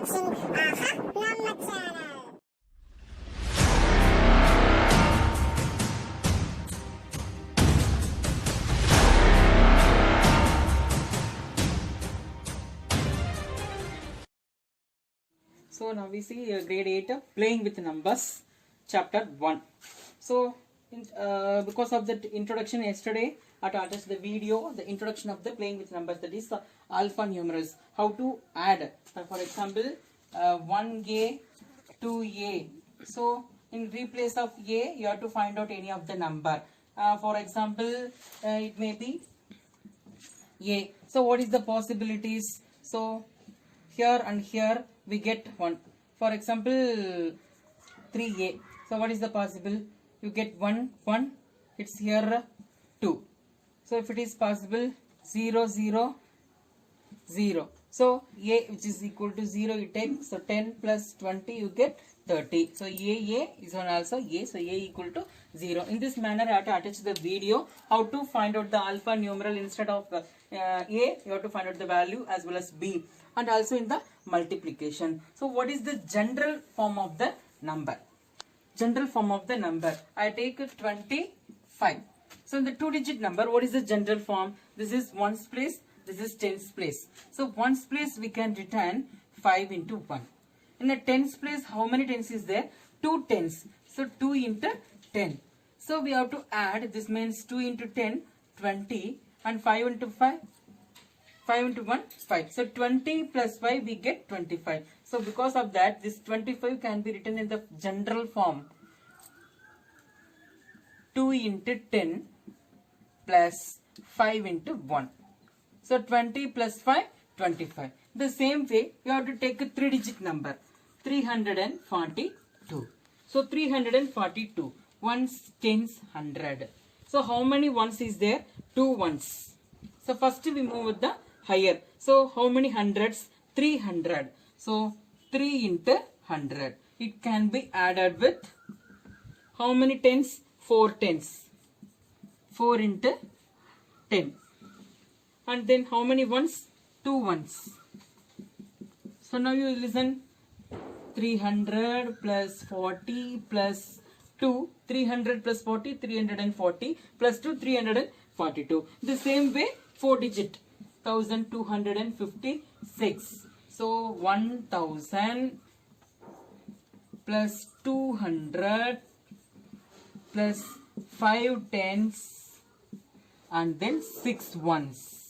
watching Nama channel. So now we see grade 8 playing with numbers chapter 1. So because of that introduction yesterday I attached the video, the introduction of the playing with numbers, that is alpha numerals, how to add, for example 1a, 2a. So in replace of a you have to find out any of the number. For example it may be a. So what is the possibilities? So here and here we get 1. For example 3a. So what is the possible? You get 1, 1. It's here 2. So if it is possible 0, 0, 0. So a which is equal to 0 you take. So 10 plus 20 you get 30. So a is one also a. So a equal to 0. In this manner I have to attach the video how to find out the alpha numeral. Instead of a you have to find out the value as well as b, and also in the multiplication. So what is the general form of the number? General form of the number, I take 25. So in the 2-digit number, what is the general form? This is ones place, this is tens place. So ones place we can return 5 into 1. In the tens place, how many tens is there? 2 tens. So 2 into 10. So we have to add, this means 2 into 10, 20, and 5 into 5, 5 into 1, 5. So 20 plus 5 we get 25. So because of that, this 25 can be written in the general form. 2 into 10 plus 5 into 1. So 20 plus 5, 25. The same way, you have to take a 3-digit number. 342. So 342. Ones, tens, 100. So how many ones is there? 2 ones. So first we move with the higher. So how many hundreds? 300. So 3 into 100. It can be added with how many tens? 4 tens. 4 into 10. And then how many ones? 2 ones. So now you listen. 300 plus 40 plus 2. 300 plus 40, 340 plus 2, 342. The same way 4 digit. 1256. So 1000 plus 200 plus 5 tens and then 6 ones.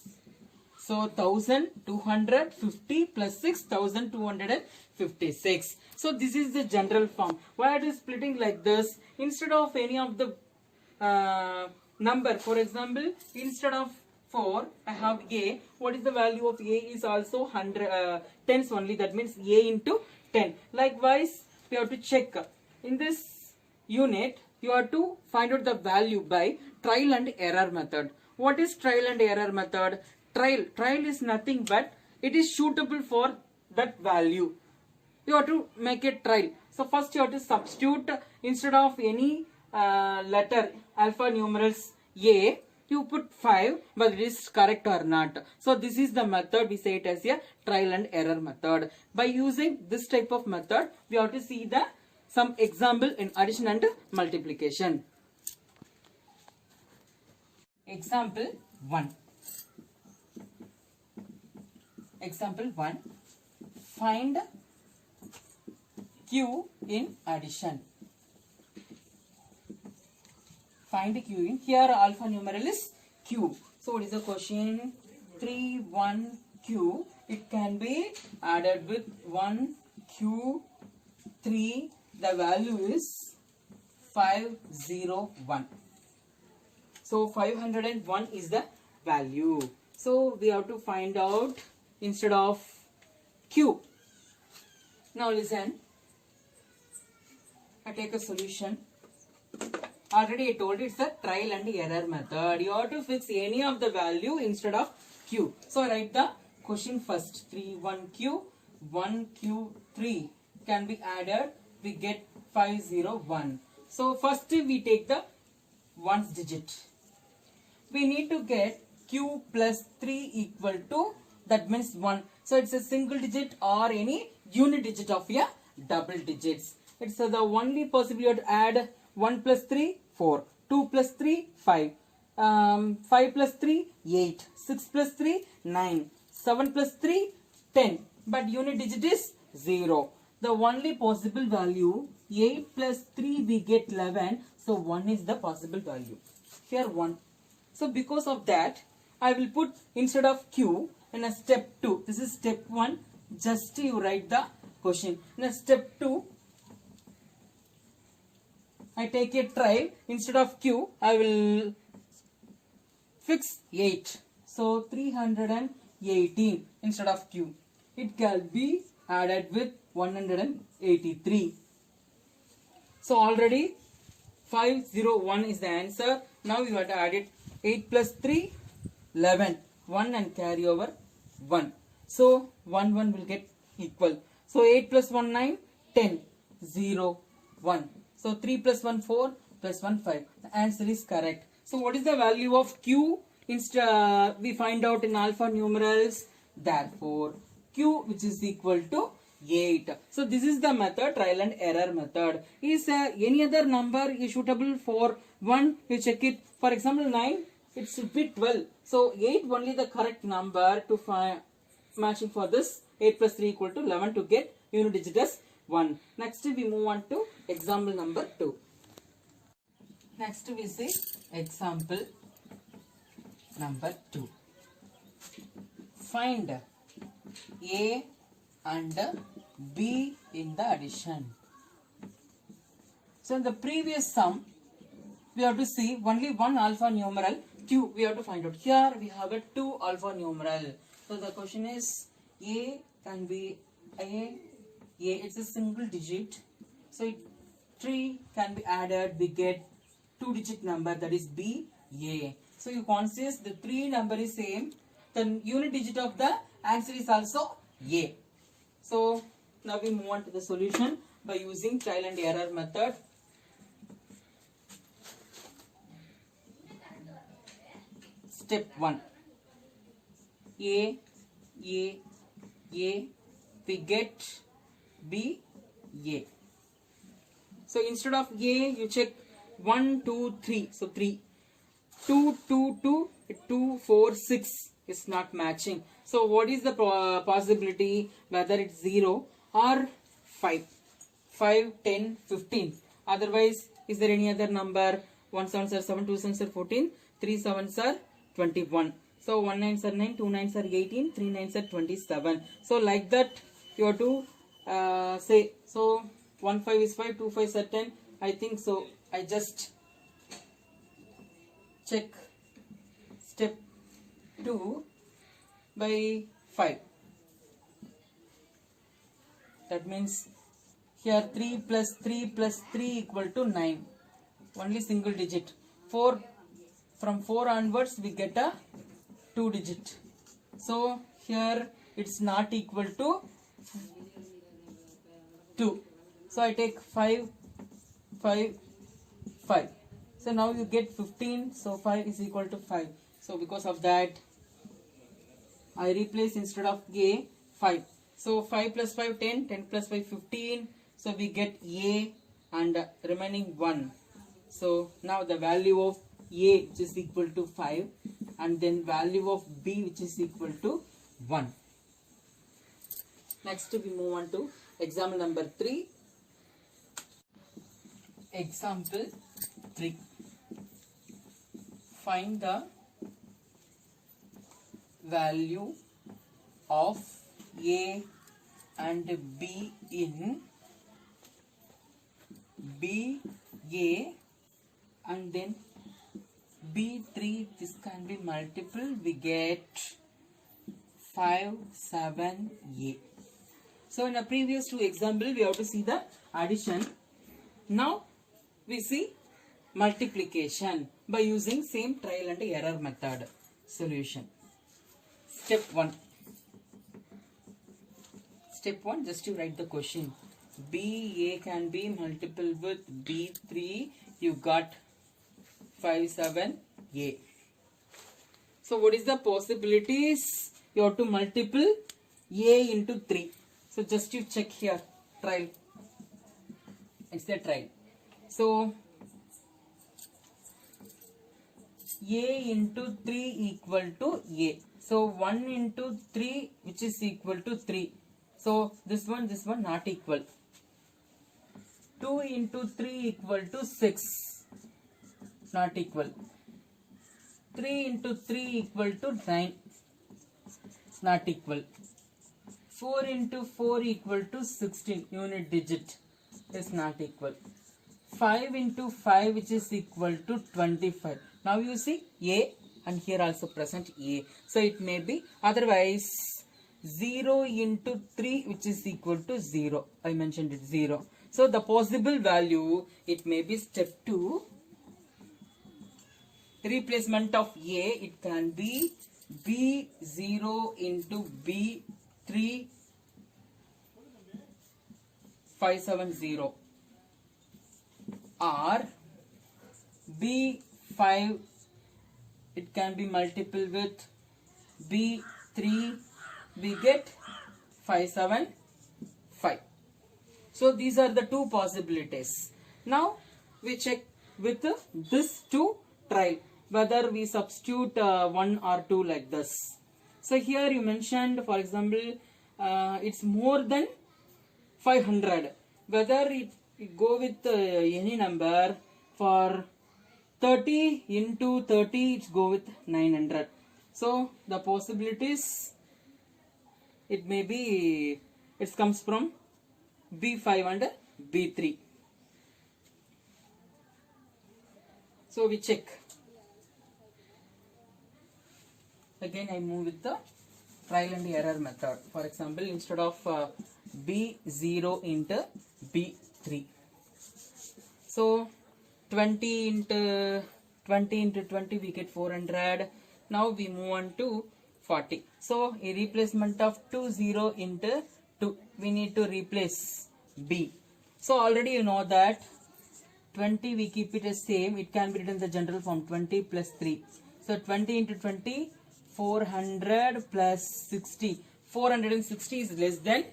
So 1250 plus 6256. So this is the general form. Why it is splitting like this? Instead of any of the number, for example, instead of 4, I have a. What is the value of a? Is also 100 tens only. That means a into 10. Likewise, we have to check. In this unit, you have to find out the value by trial and error method. What is trial and error method? Trial is nothing but it is suitable for that value. You have to make a trial. So first you have to substitute instead of any letter alpha numerals a. You put 5, but it is correct or not. So this is the method. We say it as a trial and error method. By using this type of method, we have to see some example in addition and multiplication. Example 1. Example 1. Find Q in addition. Find Q in. Here alpha numeral is Q. So what is the question? 3, 1, Q. It can be added with 1, Q, 3. The value is 501. So 501 is the value. So we have to find out instead of Q. Now listen. I take a solution. Already I told it's a trial and error method. You have to fix any of the value instead of Q. So write the question first. 3, 1, Q, 1, Q, 3 can be added. We get 501. So first we take the ones digit. We need to get Q plus 3 equal to, that means 1. So it's a single digit or any unit digit of a double digits. It's the only possibility you have to add 1 plus 3, 4, 2 plus 3, 5, 5 plus 3, 8, 6 plus 3, 9, 7 plus 3, 10. But unit digit is 0. The only possible value, 8 plus 3 we get 11. So 1 is the possible value. Here 1. So because of that, I will put instead of Q in a step 2. This is step 1. Just you write the question. In a step 2, I take a trial. Instead of Q, I will fix 8. So 318 instead of Q. It can be added with 183. So already 501 is the answer. Now you have to add it. 8 plus 3, 11. 1 and carry over 1. So 1 will get equal. So 8 plus 1 9, 10, 0, 1. So 3 plus 1 4 plus 1 5. The answer is correct. So what is the value of Q? We find out in alpha numerals. Therefore Q which is equal to 8. So this is the method, trial and error method. Is any other number is suitable for 1? You check it. For example 9, it should be 12. So 8 only the correct number to find matching for this. 8 plus 3 equal to 11 to get unit digit as 1. Next we move on to example number 2. Next we see example number 2. Find A and B in the addition. So in the previous sum, we have to see only one alpha numeral Q we have to find out. Here we have a 2 alpha numeral. So the question is A can be A, it's a single digit. So 3 can be added, we get 2 digit number, that is B, A. So you consider the 3 number is same, the unit digit of the answer is also A. So now we move on to the solution by using trial and error method. Step 1. A, we get B, A. So instead of A, you check 1, 2, 3. So 3. 2, 2, 2, 2, 4, 6 is not matching. So what is the possibility whether it's 0 or 5? 5, 10, 15. Otherwise, is there any other number? 1 7s are 7, 2 7s are 14, 3 7s are 21. So 1 9s are 9, 2 9s are 18, 3 9s are 27. So like that you have to say. So 1 5 is 5, 2 5s are 10. I think so. I just check step 2 by 5. That means here 3 plus 3 plus 3 equal to 9. Only single digit. 4, from 4 onwards we get a 2 digit. So here it's not equal to 2. So I take 5, 5, 5. So now you get 15. So 5 is equal to 5. So because of that, I replace instead of A 5. So 5 plus 5 10, 10 plus 5 15. So we get A and remaining 1. So now the value of A which is equal to 5 and then value of B which is equal to 1. Next we move on to example number 3. Example 3. Find the value of A and B in B, A and then B3. This can be multiple. We get 5, 7, A. So in a previous 2 example, we have to see the addition. Now we see multiplication by using same trial and error method. Solution. Step 1. Step 1, just you write the question. B, A can be multiple with B3. You got 5, 7, A. So what is the possibilities? You have to multiple A into 3. So just you check here, trial. It's the trial. So A into 3 equal to A. So 1 into 3 which is equal to 3. So this one not equal. 2 into 3 equal to 6. Not equal. 3 into 3 equal to 9. Not equal. 4 into 4 equal to 16. Unit digit is not equal. 5 into 5 which is equal to 25. Now you see A and here also present A. So it may be otherwise 0 into 3 which is equal to 0. I mentioned it 0. So the possible value, it may be step 2. Replacement of A, it can be B0 into B3 570 or B5, it can be multiple with B3, we get 575. So these are the two possibilities. Now we check with this two trial whether we substitute 1 or 2 like this. So here you mentioned, for example, it's more than 500. Whether it go with any number, for 30 into 30 it go with 900. So the possibilities, it may be, it comes from B5 and B3. So we check. Again I move with the trial and error method. For example, instead of B0 into B3. So 20 into 20 we get 400. Now we move on to 40. So a replacement of 20 into 2. We need to replace B. So already you know that 20 we keep it as same. It can be written in the general form 20 plus 3. So 20 into 20, 400 plus 60. 460 is less than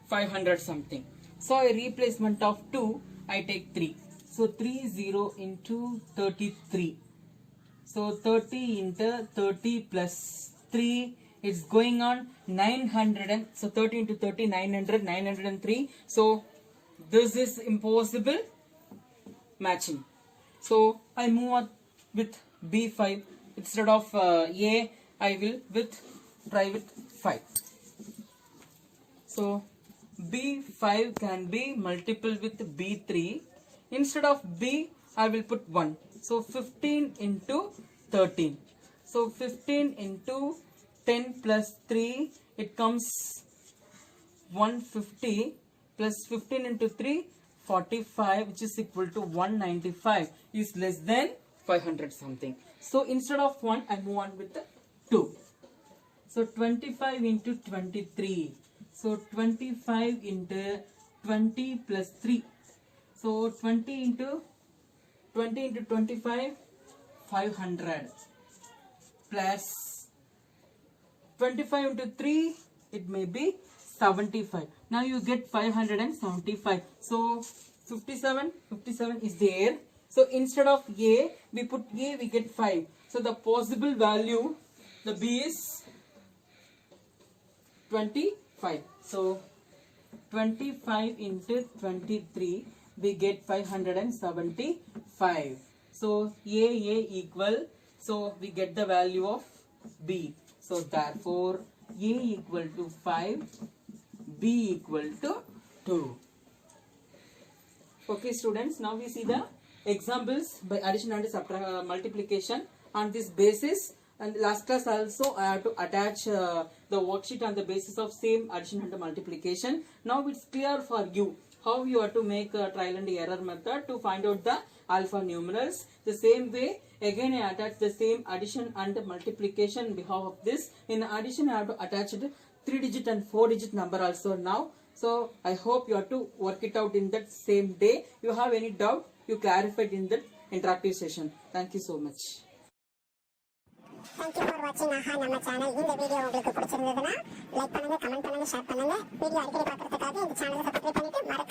500 something. So a replacement of 2, I take 3. So 30 into 33. So 30 into 30 plus 3, it's going on 900. And so 30 into 30, 900, 903. So this is impossible matching. So I move on with B5. Instead of A, I will try with 5. So B5 can be multiple with B3. Instead of B, I will put 1. So 15 into 13. So 15 into 10 plus 3, it comes 150 plus 15 into 3, 45, which is equal to 195, is less than 500 something. So instead of 1, I move on with the 2. So 25 into 23. So 25 into 20 plus 3. So 20 into 25, 500 plus 25 into 3, it may be 75. Now you get 575. So 57 is there. So instead of A, we put A, we get 5. So the possible value, the B is 25. So 25 into 23, we get 575. So A equal, so we get the value of B. So therefore A equal to 5, B equal to 2. Okay students, now we see the examples by addition and multiplication on this basis. And last class also I have to attach the worksheet on the basis of same addition and multiplication. Now it's clear for you how you have to make a trial and error method to find out the alpha numerals. The same way, again I attach the same addition and multiplication on behalf of this. In addition, I have to attach the 3-digit and 4-digit number also now. So I hope you have to work it out in that same day. If you have any doubt, you clarify it in that interactive session. Thank you so much. Thank you for வாட்சிங் ஆஹா நம்ம channel. இந்த video உங்களுக்கு பிடிச்சிருந்ததுன்னா like பண்ணுங்க, comment பண்ணுங்க, share பண்ணுங்க. Video அடிக்கடி பார்க்கறதுக்காக இந்த சேனலை சப்ஸ்கிரைப் பண்ணிட்டு மறக்காம